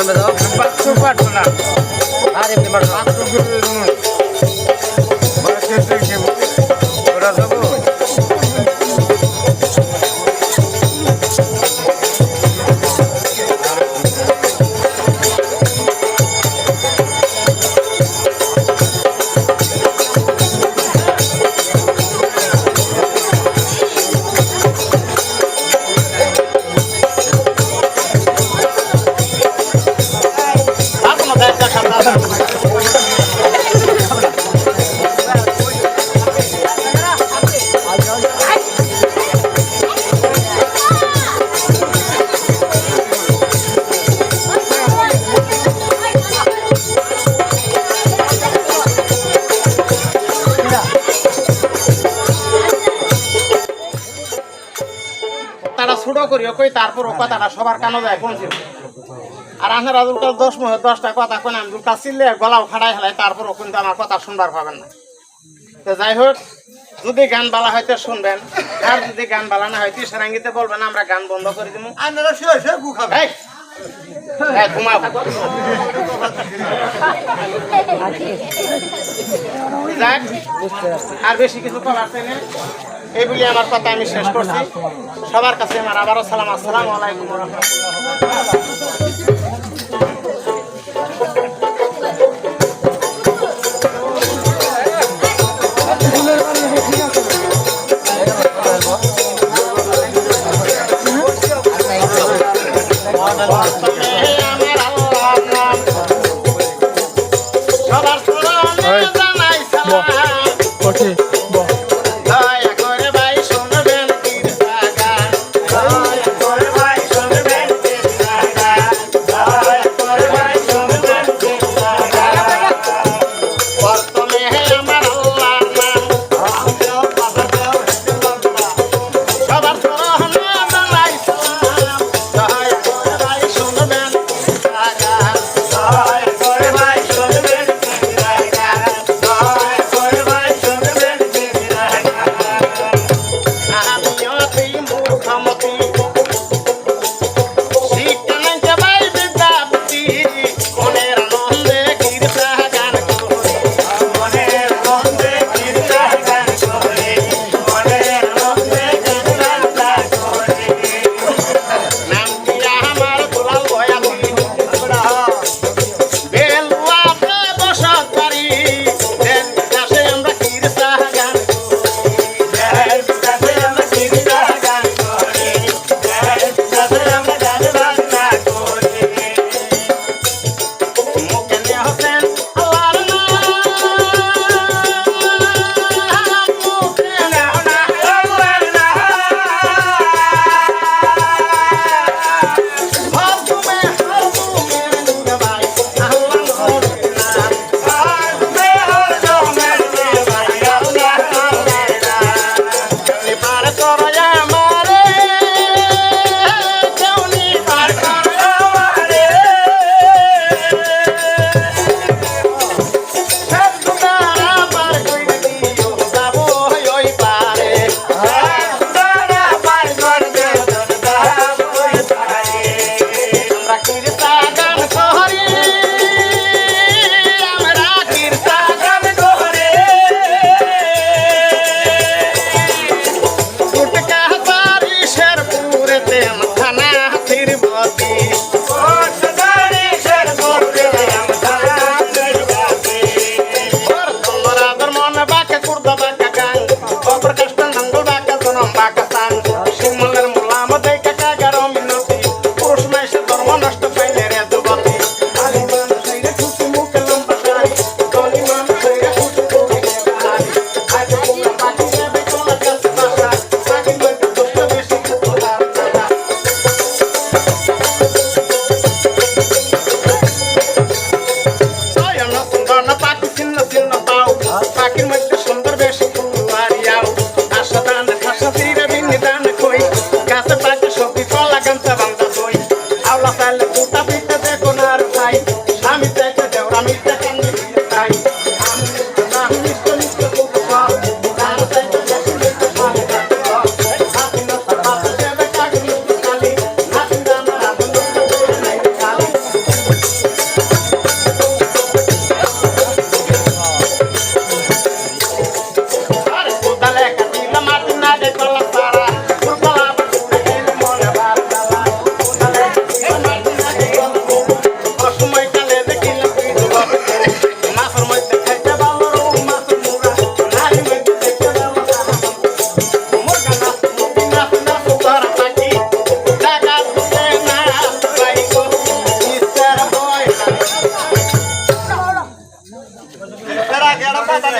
নামে দাও পারবো না আর এমনি পারবো ওরা যাবো তারা ছোট করিও কই তারপর ও কথাটা সবার কানে যায় পৌঁছে আর আপনার আজুল কাল 10টা কথা কোন আজুল কাল চিল্লে গলাও খাড়াই হেলাই তারপর ও কিন্তু আমার কথা শুনবার পাবেন না তো যাই হোক যদি গান বালা হয়তো শুনবেন আর যদি গান বালা না হয়তো সেরাঙ্গিতে বলবেন আমরা গান বন্ধ করে দিব আপনারা শুয়ে গু খাবেন ঘুমাবো যাক আর বেশি কিছু বলার চাই না এই বলে আমার কথা আমি শেষ করছি সবার কাছে আমার আবারও সালাম আসসালামু আলাইকুম ওয়া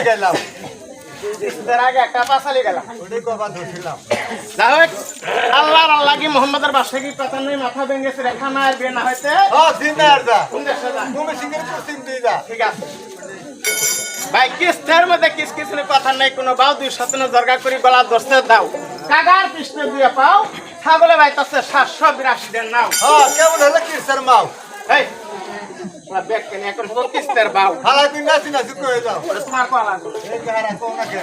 গেলাম কিস্তির আগে একটা পাঁচালি গেলাম ওটাই কবার ধরছিলাম যাই হোক আল্লাহর আল্লাহ কি মোহাম্মদের বাসায় কি কথা নেই মাথা ভেঙেছে রেখা মায়ের বিয়ে না হয়েছে দিনার যা কোন দেশে যা তুমি সিঙ্গের পশ্চিম দিয়ে যা ঠিক আছে ভাই কিস্তের মধ্যে কিছু কথা নেই কোনো বাউ দুই সাতনে দরগা করি গলা দশতে দাও কাগার কৃষ্ণ দিয়ে পাও ছাগলে ভাই তাছে 782 দেন নাও কেমন হলো কিস্তার মাও এই তোরা ব্যাগ কেন এখন তোর কিস্তের বাউ হালা তুই নাচি নাচি করে যাও ওরে তোমার কল আছে এই চেহারা কোন না কে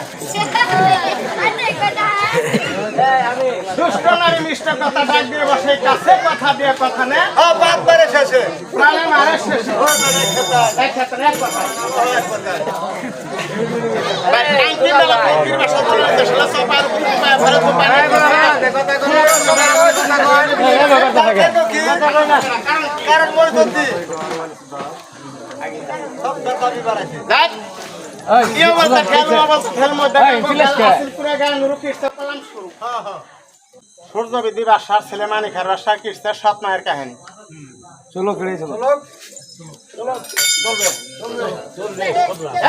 আমি দুষ্ট নারী মিষ্ট কথা ডাক দিয়ে বসে কাছে কথা দিয়ে কথা নে বাদ বারে শেষে মানে মারে শেষ ও মানে খেতা এক ক্ষেত্রে এক কথা এক কথা ভাই টাঙ্কি মেলা টাঙ্কির বাসা চলে দেশলা সবার উপরে পায় ভরে তো পানি দেখো কারণ মনে করছি সব দাবি বাড়াইছে দেখ ইয়ে বলতে খেল মধ্যে আসিল পুরো গান রুকি ইস্তেলাম শুরু সূর্যবিধি বাসার ছেলে মানিকার বাসার কিস্তে সৎ মায়ের কাহিনী চলো খেলে চলো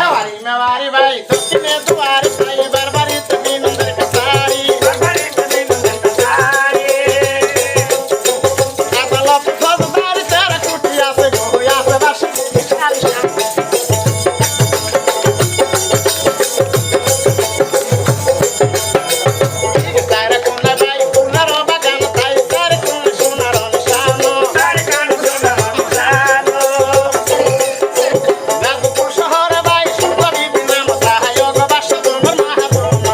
এবারি মেবারি ভাই দক্ষিণে দুয়ারি ভাই বারবারি তুমি নন্দের কাছারি আদালত ফৌজদারি তারা কুটি আছে গই আছে বাসি তারা কোনা ভাই কোনার বাগান তাই তার কোন সোনার নিশানো রাজপুর শহরে ভাই সুন্দরী নাম সহায়ক বাসা তোমার মাহাবুর্ণ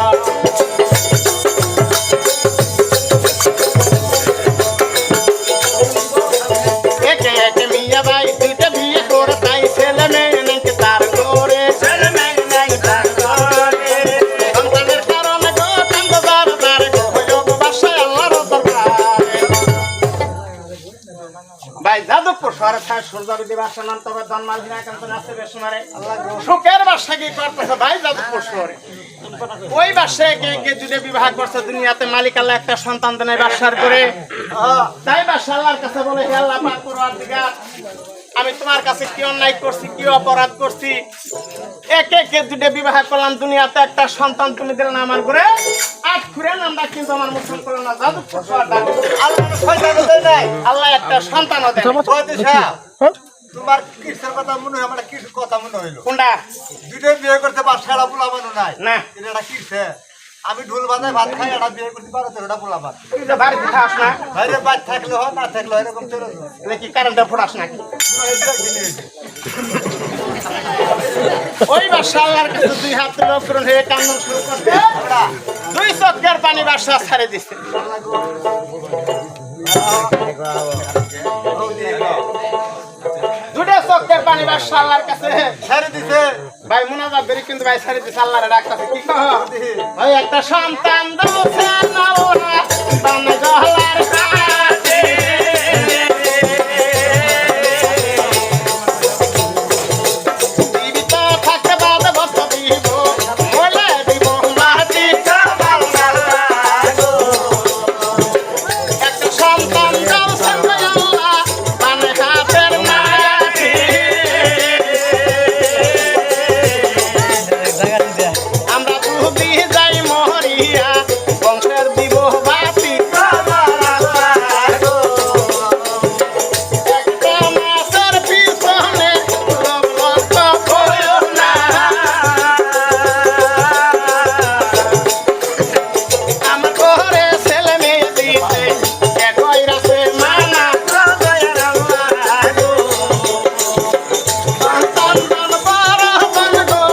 একে একে মিয়া ভাই দুইটা বিয়ে করে তাই ছেলে মেয়ে নাকি তার করে সন্তানের কারণে গো কান্দ বারবার গো হইল বাসায় আল্লাহর দরবারে ভাই যাদবপুর শহরে থাকে সূর্যবিধি বাসা নাম তবে জন্মালহীনা কিন্তু নাচে বেশ মারে সুখের বাসা কি করতেছে ভাই যাদবপুর শহরে ওই বাসায় কে যদি বিবাহ করছে দুনিয়াতে মালিক আল্লাহ একটা সন্তান দেয় বাসার করে তাই বাসা আল্লাহর কাছে বলে হে আল্লাহ পাক পরওয়ারদিগার আমি তোমার কাছে কি অন্যায় করছি কি অপরাধ করছি একে কে দুটো বিবাহ করলাম দুনিয়াতে একটা সন্তান তুমি দিলে না আমার ঘরে আট খুঁড়ে নামটা কিন্তু আমার মুসলমান করলো না যাদবপুর শহর আল্লাহ সন্তান দেয় নাই আল্লাহ একটা সন্তান দেয় তোমার কিসের কথা মনে হয় আমার কিসের কথা মনে হইলো কোনটা দুটো বিয়ে করতে বাসাটা পোলাবানো নাই না এটা কিসে আমি ঢোল বাজায় ভাত খাই এটা বিয়ে করতে 12-13টা পোলাবান তুই যে বাড়িতে খাস না বাইরে বাদ থাকলে হয় না থাকলে হয় এরকম চলে যায় দেখি কারেন্টটা ফোটাস নাকি এইটা কিনে হয়েছে ওই বাসা আল্লাহর কাছে দুই হাত লোক করে হয়ে কান্দন শুরু করতে দুই চোখের পানি বাসা ছাড়ে দিচ্ছে দুটো চোখের পানি বাসা আল্লাহর কাছে ছেড়ে দিছে ভাই মুনাজাত বেরি কিন্তু ভাই ছাড়ে দিচ্ছে আল্লাহরে ডাকতেছে কি কহ ওই একটা সন্তান দোছে নাওরা বান গহলার কাছে জীবিত থাকতে বাদ বত দিব মোলে দিব মাটি একটা সন্তান দোছে আল্লাহ বান হাতের মাটি আমরা বুঝি যাই মহরিয়া বংশের দিব বাতি একটা মাসের পিছনে লোক লক্ষ কইও না আমার ঘরে ছেলে মেয়ে দিতে একই রাখে মানা সন্তান দান বড় বন গো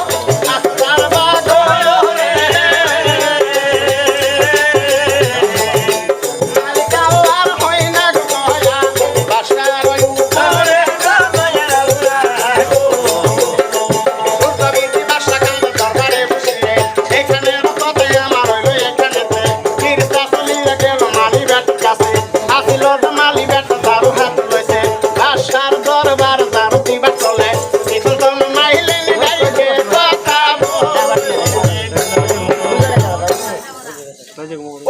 আস্তার বাগো রে মালিক আল্লাহর হয় না গো দয়া বাসার ওই উপরে সূর্যবিধি বাসা কান্দ দরবারে বসে এখানে রকতে আমার হইল এখানেতে ফিরতা চলিয়ে গেল মালি বেটার কাছে আসিল মালি বেটা দারু হাত লইছে বাসার দরবার দারু দিবার চলে এখন তো মাইলে ডাইকে কথা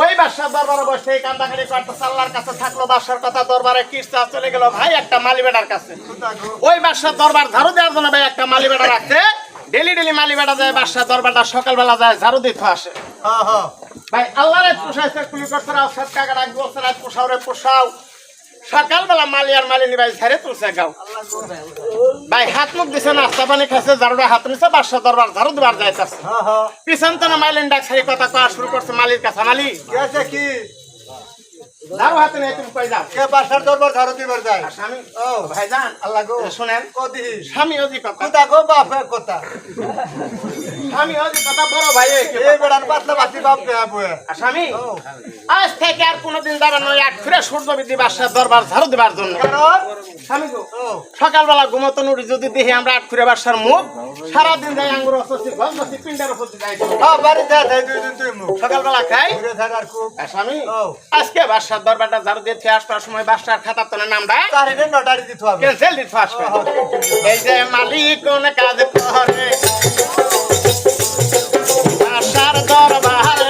ওই বাসার দরবারে বসে কান্দাকাটি করতে আল্লাহর কাছে থাকলো বাসার কথা দরবারে কিস্তা চলে গেল ভাই একটা মালি বেটার কাছে ওই বাসার দরবার ধারু দেওয়ার জন্য ভাই একটা মালি বেটা রাখছে ডেলি ডেলি মালি বেটা যায় বাসা দরবারটা সকালবেলা যায় ঝাড়ু দিতে আসে হ্যাঁ হ্যাঁ ভাই আল্লাহ রে পোষাইছে কুলি করছে রাও সাত কাকা রাখ বলছে রাত পোষাও রে পোষাও সকালবেলা মালি আর মালিনী ভাই ঝাড়ে তুলছে গাও ভাই হাত মুখ দিছে নাস্তা পানি খাইছে ঝাড়ুটা হাত নিছে বাসা দরবার ঝাড়ু দিবার যাইতেছে হ্যাঁ হ্যাঁ পিছন তো না মালিন ডাক সারি কথা কয়া শুরু করছে মালির কাছে মালি কি আছে কি ঝাড়ু হাতে নিয়ে তুমি কই যাও কে বাসার দরবার ঝাড়ু দিবার যায় আর স্বামী ও ভাইজান আল্লাহ গো শুনেন কদি স্বামী অজি কথা কোথা গো বাপের কথা স্বামী অজি কথা বড় ভাই এই বেড়ার পাতলা বাতি বাপ বয়ে আর স্বামী ও আজ থেকে আর কোনোদিন যাবেন ওই এক ফিরে সূর্য বিধি বাসার দরবার ঝাড়ু দেবার জন্য কারণ স্বামী গো ও সকালবেলা ঘুমতো নুড়ি যদি দেখি আমরা আট ফিরে বাসার মুখ সারাদিন যাই আঙ্গুর অসছি ঘর বসি পিন্ডার উপর যাই হ্যাঁ বাড়ি যা তাই দুই দিন তুই মুখ সকালবেলা খাই ঘুরে থাক আর খুব আর স্বামী ও আজকে বাসার দরবারটা ঝাড়ু দিয়ে আসবার সময় বাসার খাতার তো নামটা চারিদিন নটারি দিতে হবে ক্যান্সেল দিতে আসবে এই যে মালিক কোন কাজ করে বাসার দরবারে বাসার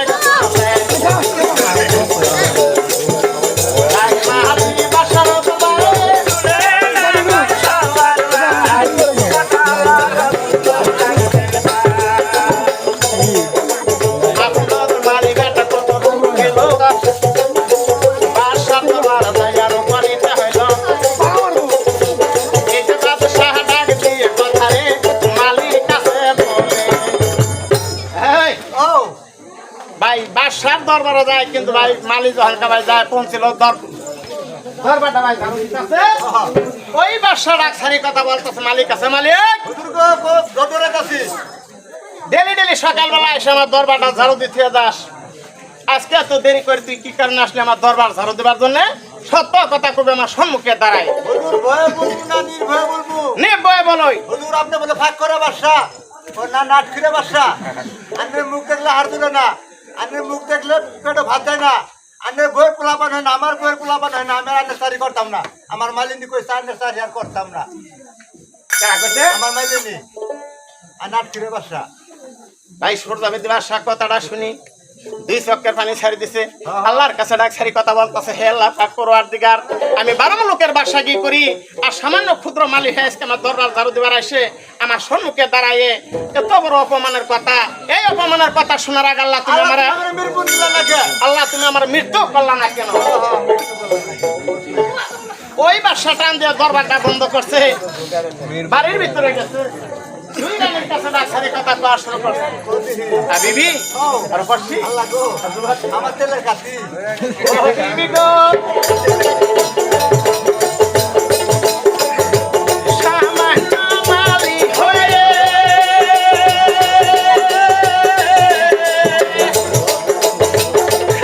বাসার দরবারে যায় কিন্তু ভাই মালিক হালকা ভাই যায় পৌঁছিল দরবারটা ভাই ঝাড়ু দিতেছে ওই বাসার আক্সারি কথা বলতেছে মালিক আছে মালিক দরবারে কাছে ডেলি ডেলি সকালবেলা এসে আমার দরবারটা ঝাড়ু দিতে যাস আজকে এত দেরি করে তুই কি কারণে আসলে আমার দরবার ঝাড়ু দেবার জন্য সত্য কথা কবে আমার সম্মুখে দাঁড়ায় হুজুর ভয়ে বলবো না নির্ভয়ে বলবো নির্ভয় বলই হুজুর আপনি বলে ফাঁক করে বাসা ও না নাট খিরে বাসা আন্নের মুখ দেখলে হার দিল না আন্নের মুখ দেখলে পেটে ভাত দেয় না আন্নের বইয়ের পোলাপান হয় না আমার বইয়ের পোলাপান হয় না আমি আন্নের সারি করতাম না আমার মালিনী কইছে আন্নের সারি আর করতাম না আমার মালিনী আর নাট খিরে বাসা ভাই সূর্য বিদ্যার সাক কথাটা শুনি দুই চক্কের পানি ছাড়ি দিছে আল্লাহর কাছে ডাক ছাড়ি কথা বলতেছে হে আল্লাহ পাক করোয়ার দিগার আমি 12 লোকের বাসা কি করি আর সামান্য ক্ষুদ্র মালিক হয়ে আজকে আমার দরবার ঝাড়ু দিবার আসে আমার সম্মুখে দাঁড়ায় এত বড় অপমানের কথা এই অপমানের কথা শোনার আগে আল্লাহ তুমি আমার আল্লাহ তুমি আমার মৃত্যু করলা না কেন ওই বাসা টান দিয়ে দরবারটা বন্ধ করছে বাড়ির ভিতরে গেছে দুই রানের কাছে ডাক ছাড়ি কথা কওয়া শুরু করছে বিবি আর করছি আল্লাহ গো আমার তেলের কাছি বিবি গো সামান্য মালিক হয়ে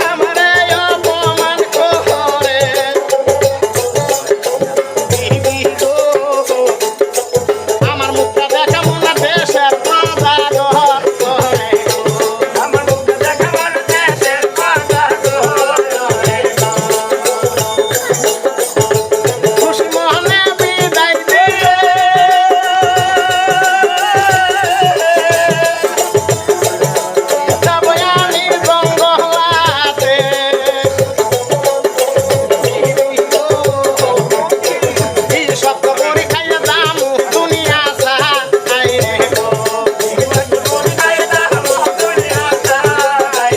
আমারে অপমান করে বিবি গো আমার মুখটা দেখা মনে দেশের বাজার করে আমার মুখটা দেখা মনে দেশের বাজার করে খুশি মনে বিদায় দিয়ে যাবো আমি জঙ্গলাতে এই সব করি খাইয়া দাম দুনিয়া সাহাই রে গো খাইয়া দাম দুনিয়া সাহাই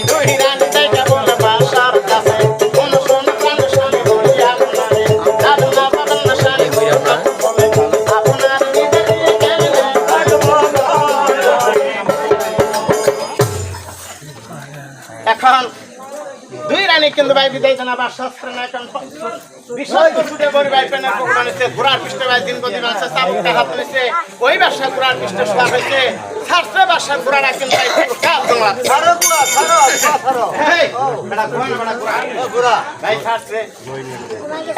দুই রান থেকে বলে বাসার কাছে কোন শোন প্রাণ স্বামী বলিয়া আপনারে যাবেন না পাবেন না স্বামী বলে আপনার নিজে দিয়ে গেলে এখন দুই রানী কিন্তু ভাই বিদায় জানা বা শাস্ত্র না এখন বিশেষ করে বড় ভাই পেনের প্রোগ্রাম হচ্ছে ঘোড়ার পৃষ্ঠে ভাই দিন প্রতি আছে চাবুকটা হাত হয়েছে ওই বাসা ঘোড়ার পৃষ্ঠে শোয়া হয়েছে শাস্ত্রে বাসা ঘোড়ারা কিন্তু ভাই কাজ জমা ছাড়ো গুড়া ছাড়ো ছাড়ো এই বেটা ঘোড়া না বেটা ঘোড়া গুড়া ভাই শাস্ত্রে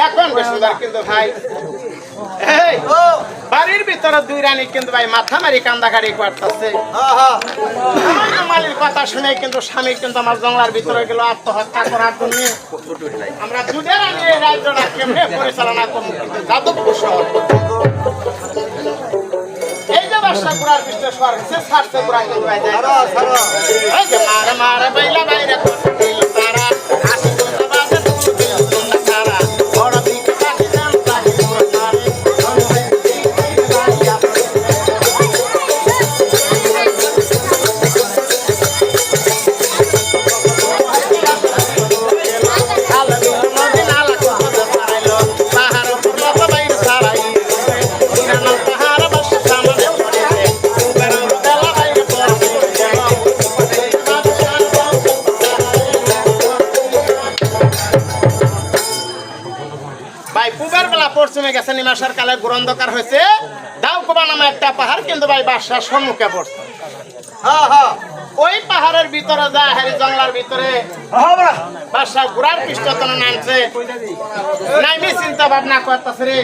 এখন বেশ সুন্দর কিন্তু ভাই এই ও বাড়ির ভিতরে দুই রানী কিন্তু ভাই মাথা মারি কান্দাকারি করতেছে হ্যাঁ হ্যাঁ আমাদের কথা শুনে কিন্তু স্বামী কিন্তু আমার জঙ্গলার ভিতরে গেল আত্মহত্যা করার জন্য আমরা দুধের আনি এই রাজ্যটা কেমনে পরিচালনা করবো কিন্তু যাদবপুর শহর এই যে বাসা ঘোড়ার পৃষ্ঠে শহর হচ্ছে সারতে ঘোড়া কিন্তু ভাই যায় ছাড়ো ছাড়ো এই যে মারে মারে বাইলা বাইরে করতে তারা হাসি কথা বাজে তোমরা তারা বড় দিকে কাটি দেন তাহি মারে ভাই পূবের বেলা পশ্চিমে গেছে নিমাসের কালে গুরন্ধকার হয়েছে দাউকোবা নামে একটা পাহাড় কিন্তু ভাই বাদশার সম্মুখে পড়ছে হ্যাঁ হ্যাঁ ওই পাহাড়ের ভিতরে যা হেরি জঙ্গলার ভিতরে বাদশা ঘোড়ার পৃষ্ঠতনে নামছে নাইমি চিন্তা ভাবনা করতেছে রে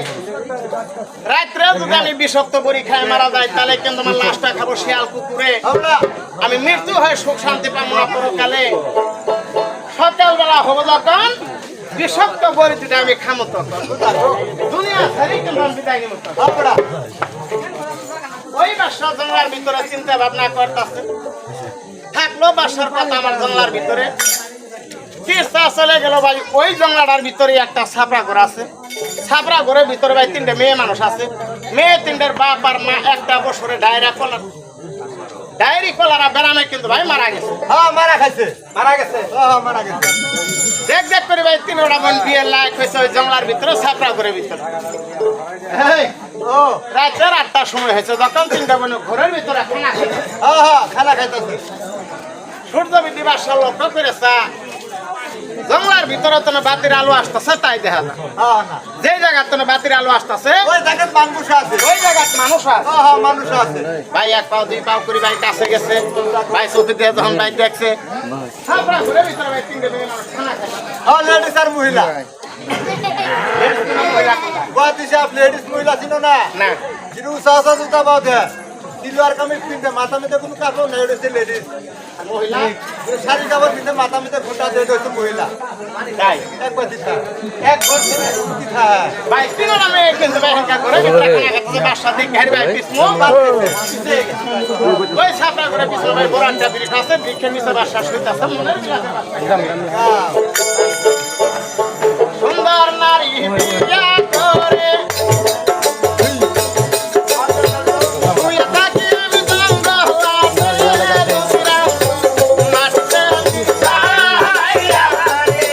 রাত্রে যদি আমি বিষাক্ত বড়ি খাই মারা যাই তাহলে কিন্তু আমার লাশটা খাবো শিয়াল কুকুরে আমি মৃত্যু হয়ে সুখ শান্তি পাবো না পরকালে সকালবেলা হবো যখন বিষাক্ত বড়ি দুটা আমি খামো তখন দুনিয়া ছেড়ে কিন্তু আমি বিদায় নিব তখন। ওই বাদশা জঙ্গলার ভিতরে চিন্তা ভাবনা করতেছে থাকলো বাদশার কথা আমার জঙ্গলার ভিতরে তিস্তা চলে গেল ভাই ওই জঙ্গলাটার ভিতরে একটা ছাপড়া ঘর আছে ছাপড়া ঘরের ভিতরে ভাই 3টে মেয়ে মানুষ আছে মেয়ে 3টের বাপ আর মা একটা বছরে ডায়রি কলারা বেড়ামে কিন্তু ভাই মারা গেছে হ্যাঁ মারা খাইছে মারা গেছে হ্যাঁ মারা গেছে দেখ দেখ করে ভাই 3টা বোন বিয়ে লায়ক হয়েছে ওই জঙ্গলার ভিতরে ছাপড়া ঘরের ভিতরে এই, ও রাতের 8টার সময় হয়েছে যখন 3টা বোন ঘরের ভিতরে খানা খেতে হ্যাঁ হ্যাঁ খানা খাইতেছে সূর্যবিধি বাদশা লক্ষ্য করেছে জঙ্গলার ভিতরে তো বাতির আলো আসতেছে তাই দেখা যায় হ্যাঁ না যে জায়গার তো বাতির আলো আসতেছে ওই জায়গায় মানুষ আছে ওই জায়গার মানুষ আছে হ্যাঁ হ্যাঁ মানুষ আছে ভাই 1 পাও 2 পাও করে ভাই কাছে গেছে ভাই চোখে দিয়ে যখন ভাই দেখছে ছাপড়া ঘুরে ভিতরে ভাই 3টে মেয়ে মানুষ খানা খায় হ্যাঁ লেডিস আর মহিলা গুয়াহাটি সাহেব লেডিস মহিলা ছিল না না যিনি উঁচা জুতা পাও দেয় সিলভার কামিজ পিনতে মাথা মধ্যে কোনো কাপড় নেই ওটা হচ্ছে লেডিস মহিলা শাড়ি কাপড় পিনতে মাথা মধ্যে ঘুঁটা দিয়ে হচ্ছে মহিলা তাই একবার দিতা একবার দিতা ভাই 3টা মেয়ে কিন্তু ভাই হালকা করে ভিতরে খানা খাচ্ছে বাসা দিয়ে ঘের ভাই পিছমো ওই ছাপড়া ঘুরে পিছনে ভাই বড় একটা ব্রিজ আছে ব্রিজের নিচে বাসা শুইতাছে মনের বিলাসে সুন্দর নারী বিয়া করে তুই থাকি আমি জঙ্গলাতে দুসরা মাঠে আইয়া রে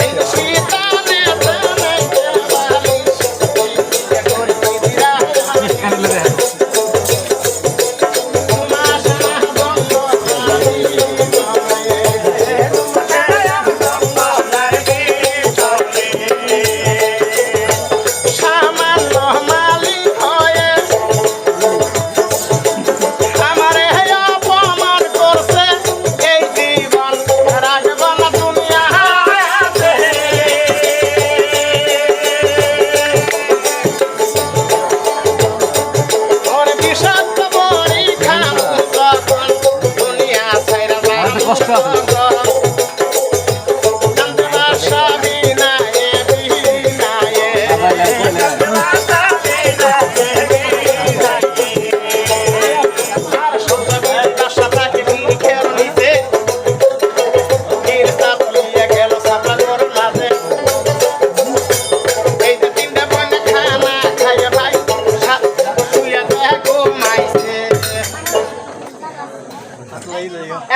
এই শীতানে প্রেমে বালিশ করে দিরা কষ্ট আছে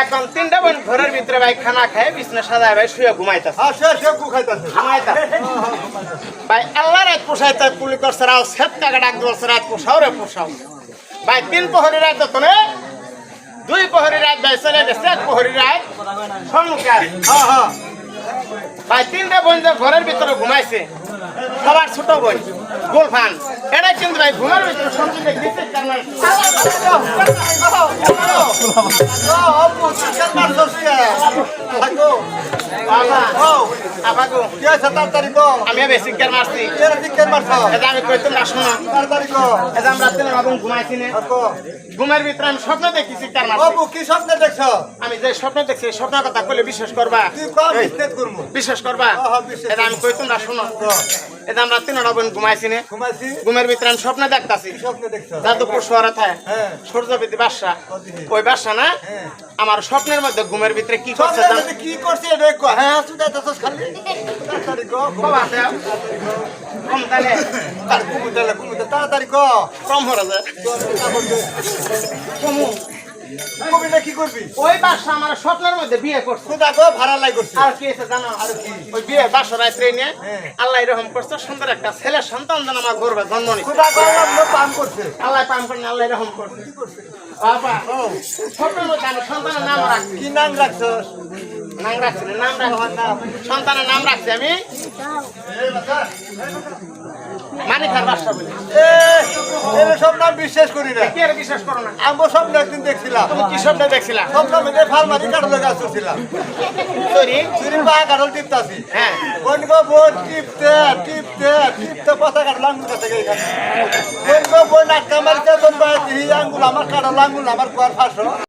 এখন 3টা বোন ঘরের ভিতরে ভাই খানা খায় বিছনা সাজায় ভাই শুয়ে ঘুমাইতাছে হ্যাঁ সে গু খাইতেছে ঘুমাইতাছে ভাই আল্লাহ রাত পোষাইতে পুলি করছে রাও সেত টাকা ডাক দিচ্ছে রাত পোষাও রে পোষাও ভাই 3 প্রহরী রাত তনে 2 প্রহরী রাত ভাই চলে গেছে 1 প্রহরী রাত সম্মুখে আছে। হ্যাঁ হ্যাঁ ভাই 3টা বোন যে ঘরের ভিতরে ঘুমাইছে সবার ছোট বোন গোলফান এটা কিন্তু ভাই ঘুমের ভিতরে সম্পূর্ণ দিতে কারণ আমি বেশি কেয়ার মারছি এটা আমি কইতাম না শোনা এটা আমরা রাতে না ঘুমাইছি না ঘুমের ভিতরে আমি স্বপ্ন দেখেছি কেয়ার মারছি কি স্বপ্ন দেখছো আমি যে স্বপ্ন দেখছি স্বপ্নের কথা কইলে বিশ্বাস করবা বিশ্বাস করবা এটা আমি কইতাম না শোনো এটা আমরা 3টা বোন ঘুমাইছি না ঘুমের ভিতরে আমি স্বপ্ন দেখতাছি যাদবপুর শহরে থাকে সূর্যবিধি বাদশা ওই বাদশা না আমার স্বপ্নের মধ্যে ঘুমের ভিতরে কি করছে কি করছে হ্যাঁ সুদাইতেছস খালি তাড়াতাড়ি কম হরে যায় কবিটা কি করবি ওই বাদশা আমার স্বপ্নের মধ্যে বিয়ে করছে ভাড়া লাই করছে আর কি আছে জানো আর কি ওই বিয়ে বাসর রাত্রে নিয়ে আল্লাহ এরকম করছে সুন্দর একটা ছেলে সন্তান যেন আমার গর্বে জন্ম নিচ্ছে পান করছে আল্লাহ পান করেন আল্লাহ এরকম করছে বাবা স্বপ্নের মধ্যে আমি সন্তানের নাম রাখছি কি নাম রাখছস নাম রাখছি না, নাম রাখছি আমার নাম সন্তানের নাম রাখছি আমি মানিকার বাসা বলে। এর সব নাম বিশ্বাস করি না। কি আর বিশ্বাস করো না? আমি স্বপ্ন একদিন দেখছিলাম, তুমি কি স্বপ্ন দেখছিলা? স্বপ্ন মেয়েদে ফার্মারি কাটলে গাছ করছিলাম, সরি চুরির পা কাটল টিপতাছি। হ্যাঁ বলব বোন টিপতে টিপতে টিপতে পাতা কাটল আঙ্গুল কাছে গিয়ে বলব বোন আটকা মারিতে তোর আঙ্গুল আমার কাটল আঙ্গুল আমার কুয়ার ফাঁসো।